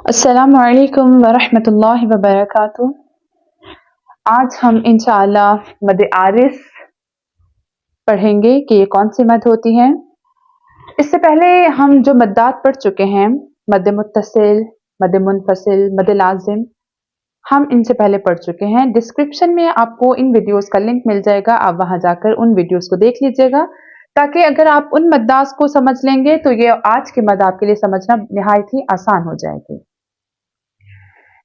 अस्सलामु अलैकुम वरहमतुल्लाहि वबरकातुह। आज हम इंशाअल्लाह मद आरिस पढ़ेंगे कि ये कौन सी मद होती हैं। इससे पहले हम जो मद्दात पढ़ चुके हैं, मद मुत्तसिल, मद मुनफसिल, मद लाजिम, हम इनसे पहले पढ़ चुके हैं। डिस्क्रिप्शन में आपको इन वीडियोस का लिंक मिल जाएगा, आप वहां जाकर उन वीडियोस को देख लीजिएगा, ताकि अगर आप उन मद्दास को समझ लेंगे तो ये आज की मद आपके लिए समझना निहायत ही आसान हो जाएगी।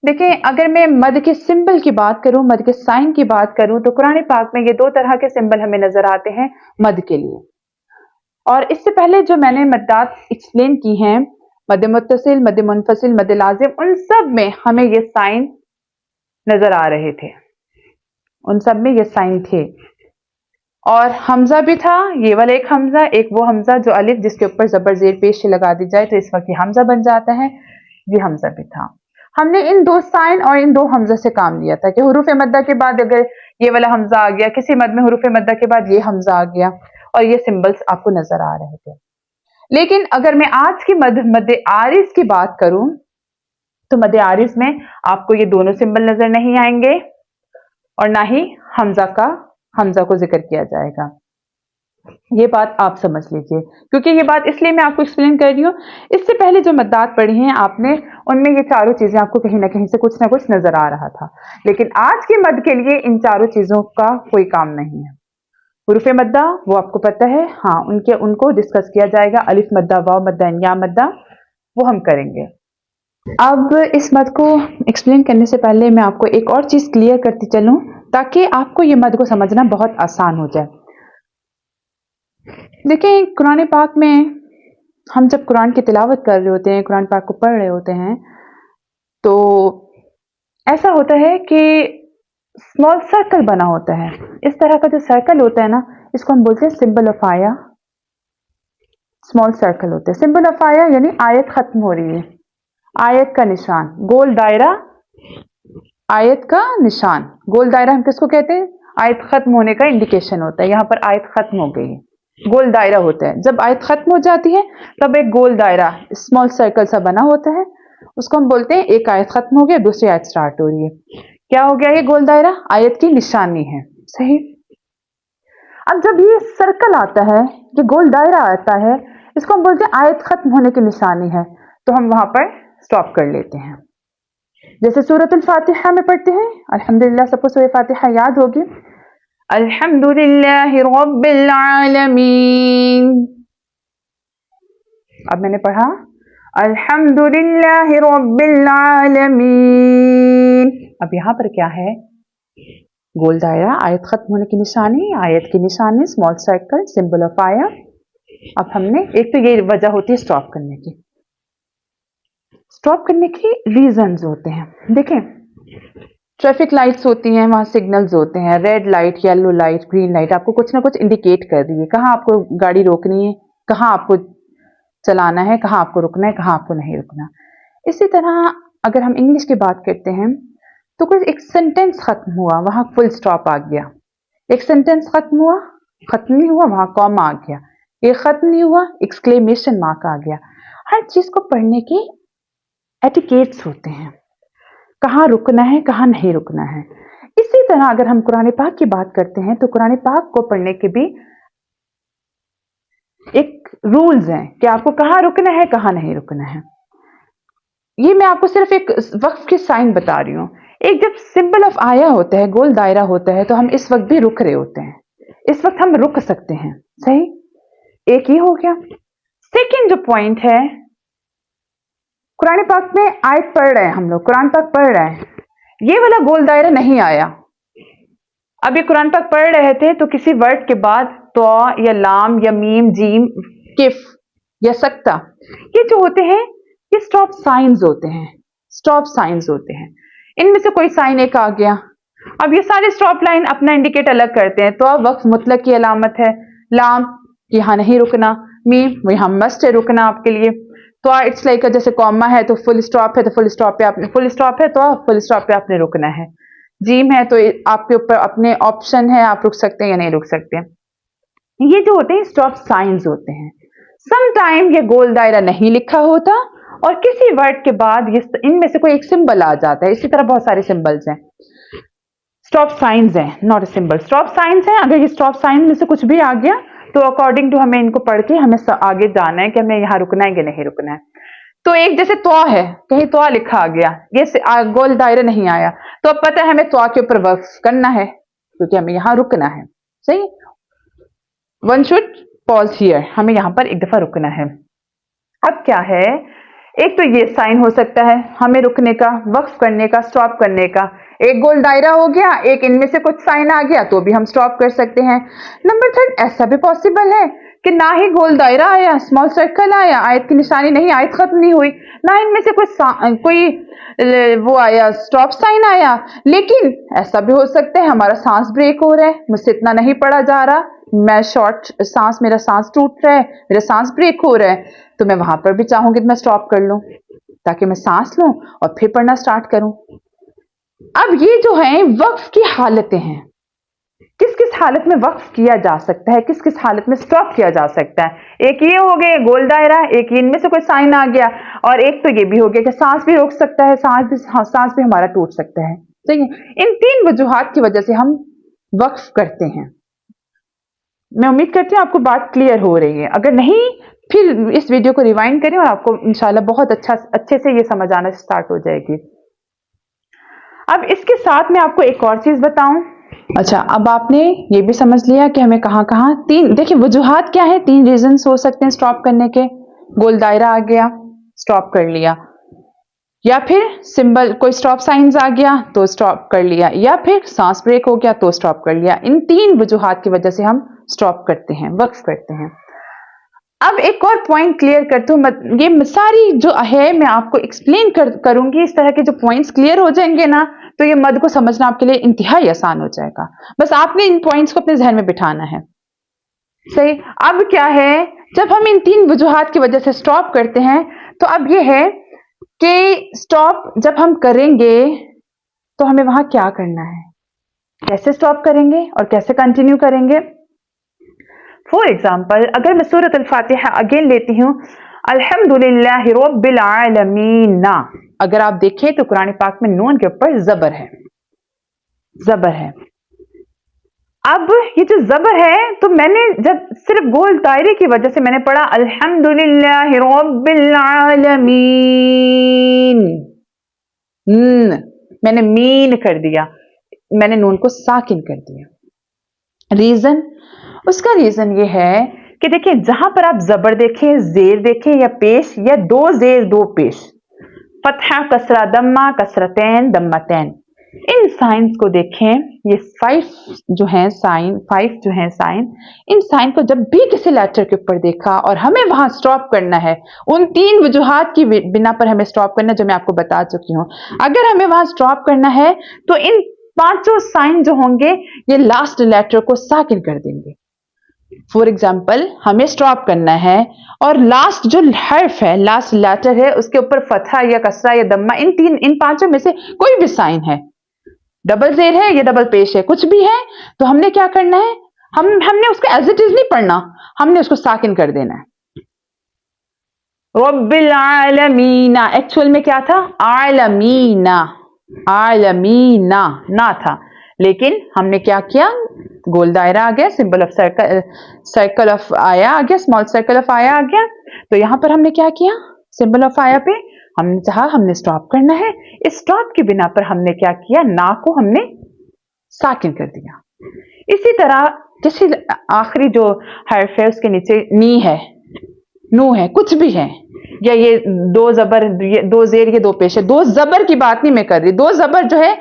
देखें, अगर मैं मद के सिंबल की बात करूं, मद के साइन की बात करूं, तो कुरान पाक में ये दो तरह के सिंबल हमें नजर आते हैं मद के लिए। और इससे पहले जो मैंने मद्दात एक्सप्लेन की हैं, मद मुत्तसिल, मद मुनफसिल, मद लाजिम, उन सब में हमें ये साइन नजर आ रहे थे, उन सब में ये साइन थे। और हमजा भी था, ये वाला एक हमजा, एक वो हमजा जो अलिफ जिसके ऊपर जबर जेर पेश लगा दी जाए तो इस वक्त ये हमजा बन जाता है, ये हमजा भी था। हमने इन दो साइन और इन दो हमजा से काम लिया था कि हुरूफ मद्दा के बाद अगर ये वाला हमजा आ गया, किसी मद में हुरूफ मद्दा के बाद ये हमजा आ गया, और ये सिंबल्स आपको नजर आ रहे थे। लेकिन अगर मैं आज की मद आरिस की बात करूं, तो मद आरिस में आपको ये दोनों सिंबल नजर नहीं आएंगे और ना ही हमजा को जिक्र किया जाएगा। ये बात आप समझ लीजिए, क्योंकि ये बात इसलिए मैं आपको एक्सप्लेन कर रही हूँ, इससे पहले जो मद्दात पढ़ी हैं आपने, उनमें ये चारों चीजें आपको कहीं ना कहीं से कुछ ना कुछ नजर आ रहा था। लेकिन आज के मद के लिए इन चारों चीजों का कोई काम नहीं है। हुरूफ मद्दा वो आपको पता है, हाँ, उनको डिस्कस किया जाएगा। अलिफ मद्दा, वाव मद्दा, या मद्दा, वो हम करेंगे। अब इस मद को एक्सप्लेन करने से पहले मैं आपको एक और चीज क्लियर करती चलूं, ताकि आपको ये मद को समझना बहुत आसान हो जाए। देखिए, कुरान पाक में हम जब कुरान की तिलावत कर रहे होते हैं, कुरान पाक को पढ़ रहे होते हैं, तो ऐसा होता है कि स्मॉल सर्कल बना होता है। इस तरह का जो सर्कल होता है ना, इसको हम बोलते हैं सिंबल ऑफ आया। स्मॉल सर्कल होता है, सिंबल ऑफ आया यानी आयत खत्म हो रही है, आयत का निशान, गोल दायरा, आयत का निशान, गोल दायरा हम किसको कहते हैं? आयत खत्म होने का इंडिकेशन होता है। यहाँ पर आयत खत्म हो गई है, गोल दायरा होता है। जब आयत खत्म हो जाती है तब एक गोल दायरा, स्मॉल सर्कल सा बना होता है, उसको हम बोलते हैं एक आयत खत्म हो गया, दूसरी आयत स्टार्ट हो रही है। क्या हो गया? ये गोल दायरा आयत की निशानी है, सही। अब जब ये सर्कल आता है, ये गोल दायरा आता है, इसको हम बोलते हैं आयत खत्म होने की निशानी है, तो हम वहां पर स्टॉप कर लेते हैं। जैसे सूरतुल फातिहा में पढ़ते हैं, अल्हम्दुलिल्लाह, सबको सूरह फातिहा याद होगी, अल्हम्दुलिल्लाहि रब्बिल आलमीन। अब मैंने पढ़ा अल्हम्दुलिल्लाहि रब्बिल आलमीन। अब यहां पर क्या है? गोल दायरा, आयत खत्म होने की निशानी, आयत की निशानी, स्मॉल सर्कल, सिंबल ऑफ आया। अब हमने, एक तो ये वजह होती है स्टॉप करने की, स्टॉप करने की रीजंस होते हैं। देखें, ट्रैफिक लाइट्स होती हैं, वहां सिग्नल्स होते हैं, red light, yellow light, green light, आपको कुछ ना कुछ इंडिकेट कर रही है कहाँ आपको गाड़ी रोकनी है, कहाँ आपको चलाना है, कहाँ आपको रुकना है, कहाँ आपको नहीं रुकना। इसी तरह अगर हम इंग्लिश की बात करते हैं, तो कुछ एक सेंटेंस खत्म हुआ, वहां फुल स्टॉप आ गया। एक सेंटेंस खत्म हुआ, खत्म नहीं हुआ, वहां कॉमा आ गया। ये खत्म नहीं हुआ, एक्सक्लेमेशन मार्क आ गया। हर चीज को पढ़ने के एटिकेट्स होते हैं, कहाँ रुकना है, कहाँ नहीं रुकना है। इसी तरह अगर हम कुरान पाक की बात करते हैं, तो कुरान पाक को पढ़ने के भी एक रूल्स हैं कि आपको कहाँ रुकना है, कहाँ नहीं रुकना है। ये मैं आपको सिर्फ एक वक्फ के साइन बता रही हूँ। एक जब सिंबल ऑफ आया होता है, गोल दायरा होता है, तो हम इस वक्त भी रुक रहे होते हैं, इस वक्त हम रुक सकते हैं, सही। एक ये हो गया। सेकेंड जो पॉइंट है, कुरान पाक में आयत पढ़ रहे हैं हम लोग, कुरान पाक पढ़ रहे हैं, ये वाला गोल दायरा नहीं आया। अब ये कुरान पाक पढ़ रहे थे तो किसी वर्ड के बाद तो या लाम या मीम, जीम, किफ या सकता, ये जो होते हैं ये स्टॉप साइंस होते हैं, स्टॉप साइंस होते हैं। इनमें से कोई साइन एक आ गया, अब ये सारे स्टॉप लाइन अपना इंडिकेट अलग करते हैं। तो वक्फ मुतलक की अलामत है, लाम यहाँ नहीं रुकना, मीम यहाँ मस्ट है रुकना आपके लिए। तो इट्स लाइक जैसे कॉमा है तो फुल स्टॉप है, तो फुल स्टॉप पे आपने, फुल स्टॉप है तो फुल स्टॉप पे आपने रुकना है। जीम है तो आपके ऊपर अपने ऑप्शन है, आप रुक सकते हैं या नहीं रुक सकते हैं। ये जो होते हैं स्टॉप साइंस होते हैं। सम टाइम ये गोल दायरा नहीं लिखा होता और किसी वर्ड के बाद ये इनमें से कोई एक सिंबल आ जाता है। इसी तरह बहुत सारे सिंबल्स हैं, स्टॉप साइंस है, not a symbol, stop science है। अगर ये स्टॉप साइन में से कुछ भी आ गया तो अकॉर्डिंग टू हमें इनको पढ़ के हमें आगे जाना है कि हमें यहाँ रुकना है कि नहीं रुकना है। तो एक जैसे त्वा है, कहीं त्वा लिखा आ गया, ये गोल दायरा नहीं आया, तो अब पता है हमें त्वा के ऊपर वक्फ करना है क्योंकि हमें यहाँ रुकना है। सही, वन शुड पॉज हियर, हमें यहाँ पर एक दफा रुकना है। अब क्या है, एक तो ये साइन हो सकता है हमें रुकने का, वक्फ करने का, स्टॉप करने का। एक गोल दायरा हो गया, एक इनमें से कुछ साइन आ गया तो भी हम स्टॉप कर सकते हैं। नंबर थर्ड, ऐसा भी पॉसिबल है कि ना ही गोल दायरा आया, स्मॉल सर्कल आया, आयत की निशानी नहीं, आयत खत्म नहीं हुई, ना इनमें से कोई वो आया, स्टॉप साइन आया, लेकिन ऐसा भी हो सकता है हमारा सांस ब्रेक हो रहा है, मुझसे इतना नहीं पढ़ा जा रहा, मैं शॉर्ट सांस, मेरा सांस टूट रहा है, मेरा सांस ब्रेक हो रहा है, तो मैं वहां पर भी चाहूंगी कि मैं स्टॉप कर लूं ताकि मैं सांस लूं और फिर पढ़ना स्टार्ट करूं। अब ये जो है वक्फ की हालतें हैं, किस किस हालत में वक्फ किया जा सकता है, किस किस हालत में स्टॉप किया जा सकता है। एक ये हो गया गोल दायरा, एक इनमें से कोई साइन आ गया, और एक तो ये भी हो गया कि सांस भी रोक सकता है, सांस भी हमारा टूट सकता है। सही है, इन तीन वजूहात की वजह से हम वक्फ करते हैं। मैं उम्मीद करती हूँ आपको बात क्लियर हो रही है, अगर नहीं फिर इस वीडियो को रिवाइंड करें और आपको इंशाल्लाह बहुत अच्छे से ये समझ आना स्टार्ट हो जाएगी। अब इसके साथ मैं आपको एक और चीज बताऊं। अच्छा, अब आपने ये भी समझ लिया कि हमें कहाँ कहाँ तीन, देखिए वजूहात क्या है, तीन रीजंस हो सकते हैं स्टॉप करने के। गोल दायरा आ गया, स्टॉप कर लिया, या फिर सिंबल कोई स्टॉप साइंस आ गया तो स्टॉप कर लिया, या फिर सांस ब्रेक हो गया तो स्टॉप कर लिया। इन तीन वजूहात की वजह से हम स्टॉप करते हैं, वक्फ करते हैं। अब एक और पॉइंट क्लियर करती हूँ, ये सारी जो है मैं आपको एक्सप्लेन करूंगी, इस तरह के जो पॉइंट्स क्लियर हो जाएंगे ना तो ये मद को समझना आपके लिए इंतहाई आसान हो जाएगा। बस आपने इन पॉइंट्स को अपने जहन में बिठाना है। सही, अब क्या है, जब हम इन तीन वजूहात की वजह से स्टॉप करते हैं तो अब ये है कि स्टॉप जब हम करेंगे तो हमें वहां क्या करना है, कैसे स्टॉप करेंगे और कैसे कंटिन्यू करेंगे। फॉर एग्जाम्पल, अगर मैं सूरत अल-फातिहा अगेन लेती हूँ, अल्हम्दुलिल्लाहि रब्बिल आलमीन, अगर आप देखें तो कुरान पाक में नून के ऊपर जबर है, जबर है। अब ये जो जबर है, तो मैंने जब सिर्फ गोल दायरे की वजह से मैंने पढ़ा अल्हम्दुलिल्लाहि रब्बिल आलमीन, मैंने मीन कर दिया, मैंने नून को साकिन कर दिया। रीजन, उसका रीजन ये है कि देखिए जहां पर आप जबर देखें, जेर देखें या पेश, या दो जेर दो पेश, फतहा कसरा दम्मा, कसरतैन दम्मतैन, इन साइंस को देखें, ये फाइव जो हैं साइन, इन साइन को जब भी किसी लेटर के ऊपर देखा और हमें वहां स्टॉप करना है, उन तीन वजूहात की बिना पर हमें स्टॉप करना जो मैं आपको बता चुकी हूं। अगर हमें वहां स्टॉप करना है तो इन पांचों साइन जो होंगे ये लास्ट लेटर को साकिन कर देंगे। फॉर एग्जाम्पल, हमें स्टॉप करना है और लास्ट जो हर्फ है, लास्ट लेटर है, उसके ऊपर फतहा या कसरा या दम्मा, इन पांचों में से कोई भी साइन है, डबल जेर है या डबल पेश है, कुछ भी है, तो हमने क्या करना है, हमने उसको एज इट इज नहीं पढ़ना, हमने उसको साकिन कर देना है। रब्बिल आलमीना एक्चुअल में क्या था, आलमीना, आलमीना ना था, लेकिन हमने क्या किया, गोल दायरा आ गया, सिंबल ऑफ सर्कल ऑफ आया आ गया, स्मॉल सर्कल ऑफ आया आ गया, तो यहां पर हमने क्या किया, सिंबल ऑफ आया पे हमने चाहा हमने स्टॉप करना है, इस स्टॉप की बिना पर हमने क्या किया, ना को हमने साकिन कर दिया। इसी तरह जैसे आखिरी जो हर्फ है उसके नीचे नी है, नू है, कुछ भी है, या ये दो जबर, ये दो जेर, ये दो पेश है, दो जबर की बात नहीं मैं कर रही, दो जबर जो है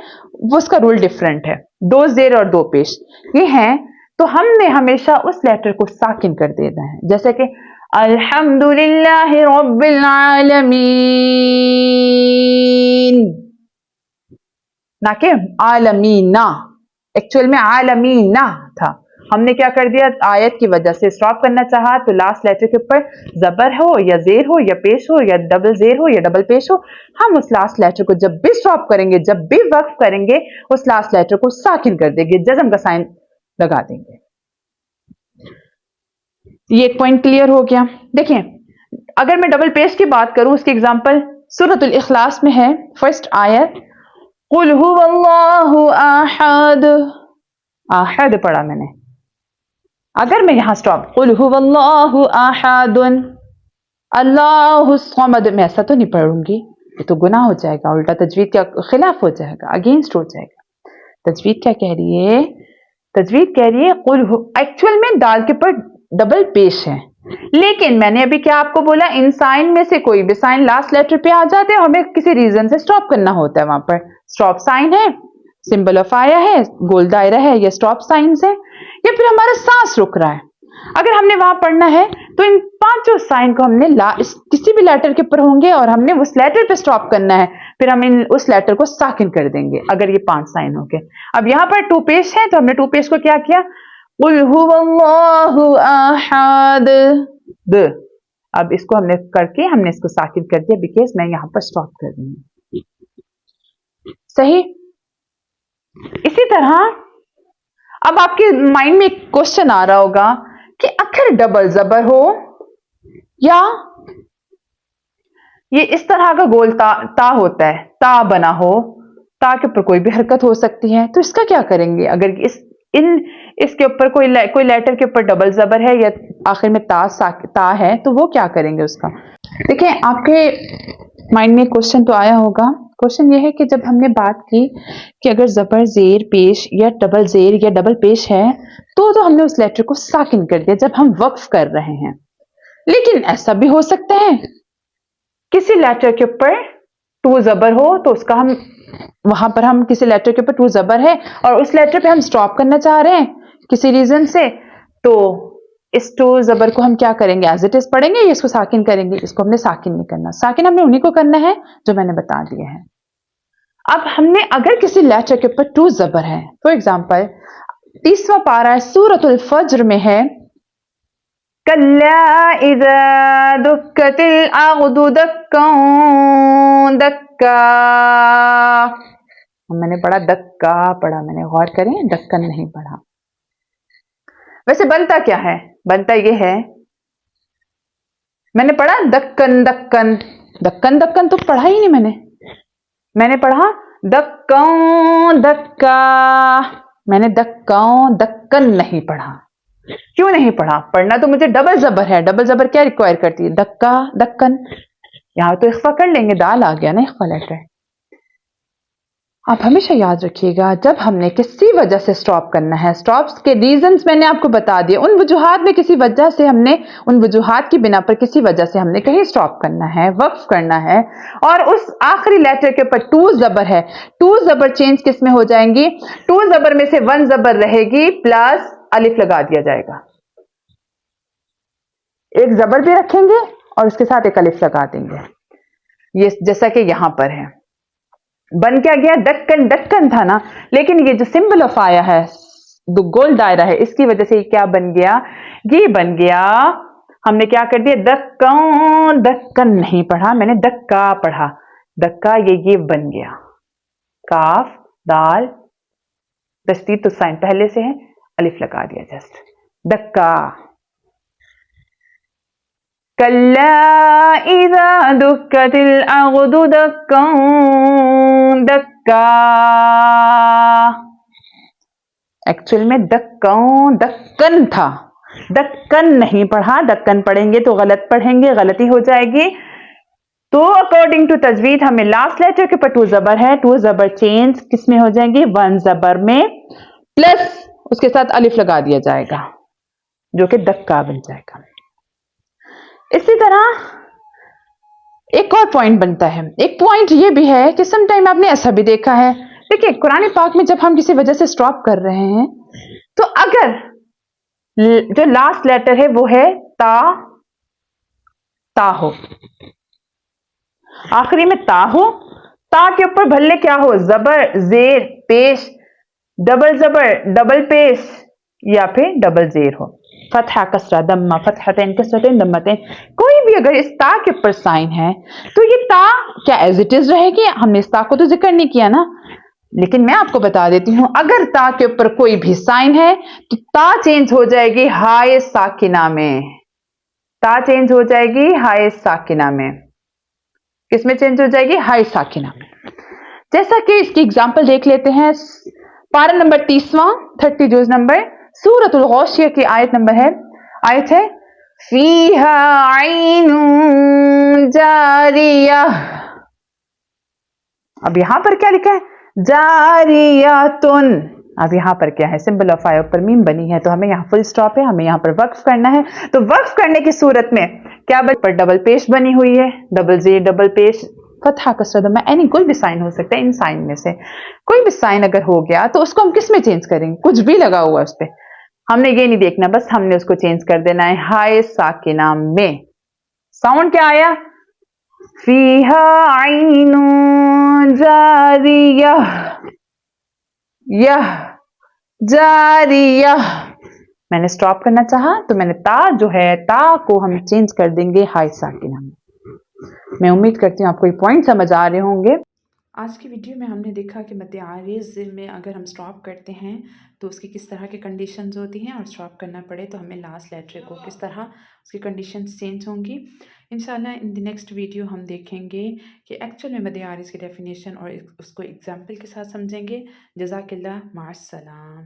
वो उसका रूल डिफरेंट है, दो जेर और दो पेश ये हैं, तो हमने हमेशा उस लेटर को साकिन कर देना है। जैसे कि अल्हम्दुलिल्लाहि रब्बिल आलमीन, ना कि आलमीना, एक्चुअल में आलमीना था, हमने क्या कर दिया, आयत की वजह से स्टॉप करना चाहा तो लास्ट लेटर के ऊपर जबर हो या जेर हो या पेश हो या डबल जेर हो या डबल पेश हो, हम उस लास्ट लेटर को जब भी स्टॉप करेंगे, जब भी वक्फ करेंगे, उस लास्ट लेटर को साकिन कर देंगे, जज़म का साइन लगा देंगे। ये एक पॉइंट क्लियर हो गया। देखिए अगर मैं डबल पेश की बात करूं, उसकी एग्जांपल सूरतुल इखलास में है, फर्स्ट आयत, कुल हुवल्लाहु अहद, अहद पढ़ा मैंने। अगर मैं यहां स्टॉप, कुल हुवल्लाहु अहदुन अल्लाहु समद, मैं ऐसा तो नहीं पढ़ूंगी, ये तो गुनाह हो जाएगा, उल्टा तजवीद का खिलाफ हो जाएगा, अगेंस्ट हो जाएगा। तजवीद क्या कह रही है? तजवीद कह रही है कुल, एक्चुअल में दाल के ऊपर डबल पेश है, लेकिन मैंने अभी क्या आपको बोला, इन साइन में से कोई भी साइन लास्ट लेटर पे आ जाते हैं, हमें किसी रीजन से स्टॉप करना होता है। वहां पर स्टॉप साइन है, सिंबल ऑफ आया है, गोल दायरा है, या स्टॉप साइन है, या फिर हमारा सांस रुक रहा है। अगर हमने वहां पढ़ना है तो इन पांचों साइन को हमने किसी भी लेटर के ऊपर होंगे और हमने उस लेटर पे स्टॉप करना है, फिर हम उस लेटर को साकिन कर देंगे अगर ये 5 साइन हो गए। अब यहां पर 2 पेश है, तो हमने 2 पेश को क्या किया, कुल हुवल्लाहु अहद द, अब इसको हमने करके हमने इसको साकिन कर दिया, बिकॉज मैं यहां पर स्टॉप कर दूंगी। सही। इसी तरह अब आपके माइंड में एक क्वेश्चन आ रहा होगा कि आखिर डबल जबर हो या ये इस तरह का गोल ता होता है, ता बना हो, ता के ऊपर कोई भी हरकत हो सकती है, तो इसका क्या करेंगे? अगर इसके ऊपर कोई लेटर के ऊपर डबल जबर है या आखिर में ता है, तो वो क्या करेंगे उसका? देखिए, आपके माइंड में क्वेश्चन तो आया होगा। क्वेश्चन ये है कि जब हमने बात की कि अगर जबर जेर पेश या डबल जेर या डबल पेश है, तो हमने उस लेटर को साकिन कर दिया जब हम वक्फ कर रहे हैं। लेकिन ऐसा भी हो सकता है किसी लेटर के ऊपर 2 जबर हो, तो उसका हम वहां पर हम किसी लेटर के ऊपर 2 जबर है और उस लेटर पे हम स्टॉप करना चाह रहे हैं किसी रीजन से, तो इस 2 जबर को हम क्या करेंगे? एज इट इज पढ़ेंगे या इसको साकिन करेंगे? इसको हमने साकिन नहीं करना, साकिन हमने उन्हीं को करना है जो मैंने बता दिए हैं। अब हमने अगर किसी लेटर के ऊपर 2 जबर है, फॉर एग्जाम्पल 30वां पारा सूरतुल फज्र में है, कल्ला इज़ा दुक्कतिल अर्दु दक्कन दक्का, मैंने पढ़ा दक्का पढ़ा, मैंने गौर करें, दक्कन नहीं पढ़ा। वैसे बनता क्या है? बनता ये है, मैंने पढ़ा दक्कन दक्कन, दक्कन दक्कन तो पढ़ा ही नहीं मैंने पढ़ा दक्कन दक्का, मैंने दक्कन दक्कन नहीं पढ़ा। क्यों नहीं पढ़ा? पढ़ना तो मुझे डबल जबर है, डबल जबर क्या रिक्वायर करती है? दक्का दक्कन। यहां तो इख्फा कर लेंगे, दाल आ गया ना इख्फा लेटर। आप हमेशा याद रखिएगा, जब हमने किसी वजह से स्टॉप करना है, स्टॉप्स के रीजंस मैंने आपको बता दिए, उन वजूहात में किसी वजह से हमने, उन वजूहात की बिना पर किसी वजह से हमने कहीं स्टॉप करना है, वक्फ करना है, और उस आखिरी लेटर के ऊपर 2 जबर है, 2 जबर चेंज किस में हो जाएंगी? 2 जबर में से 1 जबर रहेगी प्लस अलिफ लगा दिया जाएगा, एक जबर भी रखेंगे और उसके साथ एक अलिफ लगा देंगे, ये जैसा कि यहां पर है। बन क्या गया? दक्कन दक्कन था ना, लेकिन ये जो सिंबल ऑफ आया है, गोल दायरा है, इसकी वजह से क्या बन गया? ये बन गया, हमने क्या कर दिया? दक्कन दक्कन नहीं पढ़ा, मैंने दक्का पढ़ा, दक्का ये बन गया, काफ दाल तस्दीद तो साइन पहले से है, अलिफ लगा दिया जस्ट, दक्का। कल्ला इज़ा दुक्कतिल अर्दु दक्कन दक्का, एक्चुअल में दक्कन दक्कन था, दक्कन नहीं पढ़ा, दक्कन पढ़ेंगे तो गलत पढ़ेंगे, गलती हो जाएगी। तो अकॉर्डिंग टू तजवीद हमें लास्ट लेटर के ऊपर 2 जबर है, 2 जबर चेंज किस में हो जाएंगे? 1 जबर में प्लस उसके साथ अलिफ लगा दिया जाएगा, जो कि दक्का बन जाएगा। इसी तरह एक और पॉइंट बनता है, एक पॉइंट ये भी है कि सम टाइम आपने ऐसा भी देखा है, देखिए कुरान पाक में जब हम किसी वजह से स्टॉप कर रहे हैं, तो अगर जो लास्ट लेटर है वो है ता हो, आखिरी में ता हो, ता के ऊपर भले क्या हो? जबर जेर पेश, डबल जबर डबल पेश, या फिर डबल जेर हो, फतहा कसरा दम्मा, फतहतैन कसरतैन दम्मतैन, कोई भी अगर इस ता के ऊपर साइन है तो ये ता क्या एज इट इज रहेगी? हमने इस ता को तो जिक्र नहीं किया ना, लेकिन मैं आपको बता देती हूं, अगर ता के ऊपर कोई भी साइन है तो ता चेंज हो जाएगी हाय साकिना में, تا چینج ہو جائے گی ہائے ساکنہ میں. کس میں چینج ہو جائے گی؟ ہائے ساکنہ میں. جیسا کہ اس کی اگزامپل دیکھ لیتے ہیں. پارہ نمبر 30واں 32 نمبر سورۃ الغاشیہ کی آیت ہے فیہا عین جاریہ. اب یہاں پر کیا لکھا ہے؟ جاریاتن. اب یہاں پر کیا ہے؟ سمبل آف آئی پر میم بنی ہے تو ہمیں یہاں فل سٹاپ ہے, ہمیں یہاں پر وقف کرنا ہے. تو وقف کرنے کی صورت میں کیا پر ڈبل پیش بنی ہوئی ہے, ڈبل زیر ڈبل پیش فتحہ کسرہ ضمہ اینی کوئی بھی سائن ہو سکتا ہے. ان سائن میں سے کوئی بھی سائن اگر ہو گیا تو اس کو ہم کس میں چینج کریں گے؟ کچھ بھی لگا ہوا اس پہ, ہم نے یہ نہیں دیکھنا, بس ہم نے اس کو چینج کر دینا ہے ہائے ساکنہ میں. ساؤنڈ کیا آیا؟ فیہا عین جاریہ, یہ جاریہ. میں نے سٹاپ کرنا چاہا تو میں نے تا جو ہے تا کو ہم چینج کر دیں گے ہائی ساکنہ میں. میں امید کرتی ہوں آپ کو یہ پوائنٹ سمجھ آ رہے ہوں گے. آج کی ویڈیو میں ہم نے دیکھا کہ مد عارض میں اگر ہم سٹاپ کرتے ہیں تو اس کی کس طرح کی کنڈیشنز ہوتی ہیں, اور سٹاپ کرنا پڑے تو ہمیں لاسٹ لیٹر کو کس طرح اس کی کنڈیشنز چینج ہوں گی. انشاءاللہ ان دی نیکسٹ ویڈیو ہم دیکھیں گے کہ ایکچوئل میں مد عارض کی ڈیفینیشن اور اس کو ایگزامپل کے ساتھ سمجھیں گے. جزاک اللہ, مع السلام.